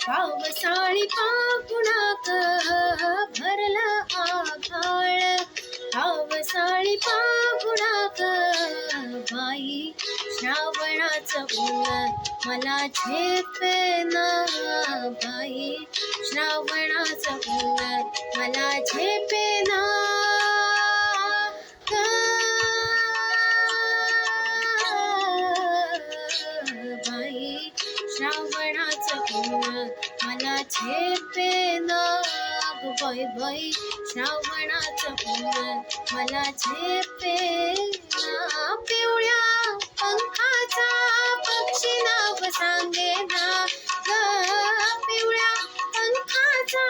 पावसाळी पाकुणाक भरलं आभाळ, पावसाळी पाकुणाक बाई श्रावणाचं ऊन मला झेपेना, बाई श्रावणाचं ऊन मला झेपेना बाई श्रावणाचं ऊन मला झेपेना बाई, बाई श्रावणाचं ऊन मला झेपेना. पिवळ्या पंखाचा पक्षी नाव सांगेना ग, पिवळ्या पंखाचा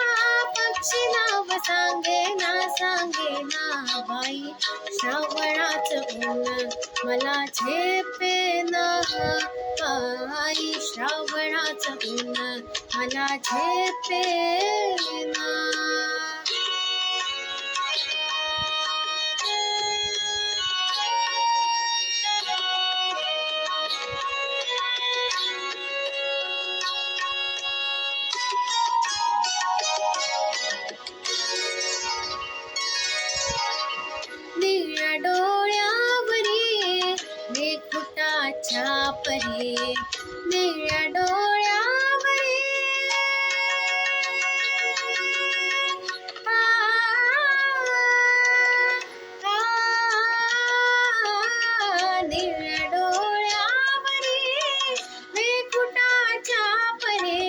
पक्षी नाव सांगेना, सांगेना बाई श्रावणाचं ऊन मला झेपेना, बाई श्रावणाचं ऊन मला झेपेना. निळ्या डोळ्यावरी मेघुटाच्या परी, निळ्या डोळ्यावरी निळ्या डोळ्यावरी मेघुटाच्या परी,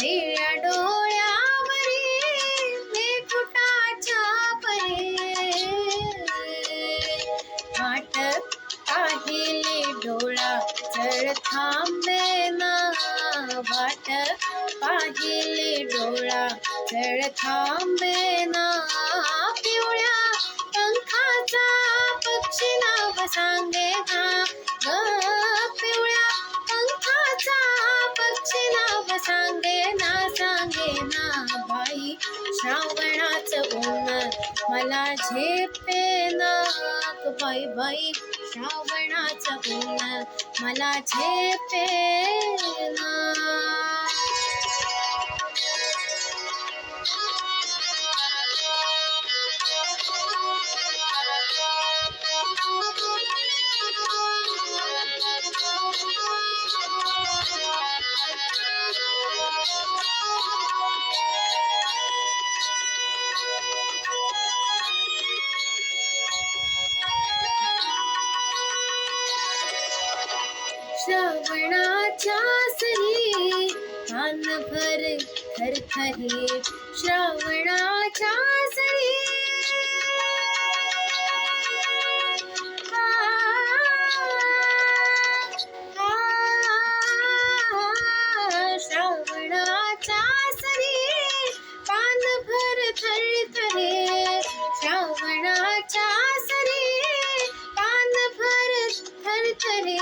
निळ्या डोळ्यावरी मेघुटाच्या परी. वाट पाहिली डोळा चढ थांबेना, वाट पाहिली डोळा चढ थांबेना. पिवळ्या पंखाचा पक्षी नाव सांगेना ग, पिवळ्या पंखाचा पक्षी नाव सांगेना, सांगेना बाई श्रावणाचं ऊन मला झेपेना, बाई बाई श्रावणाचं ऊन मला झेपेना. श्रावणाच्या सरी कानभर थरथरी, श्रावणाच्या सरी श्रावणाच्या सरी कानभर थरथरी, श्रावणाच्या सरी कानभर थरथरी.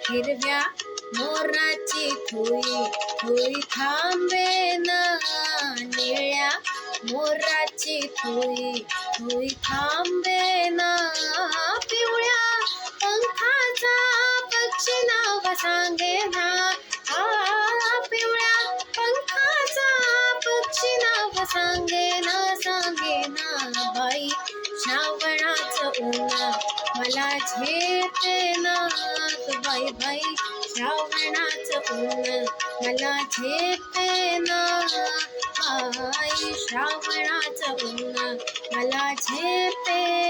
हिरव्या मोराची थुई थुई थांबेना, निळ्या मोराची थुई थुई थांबेना. पिवळ्या पंखाचा पक्षी नाव सांगेना, पिवळ्या पंखाचा पक्षी नाव सांगेना, सांगेना बाई श्रावणाचं ऊन मला झेपेना, बाई बाई श्रावणाचं ऊन मला झेपेना, बाई श्रावणाचं ऊन मला झेपेना.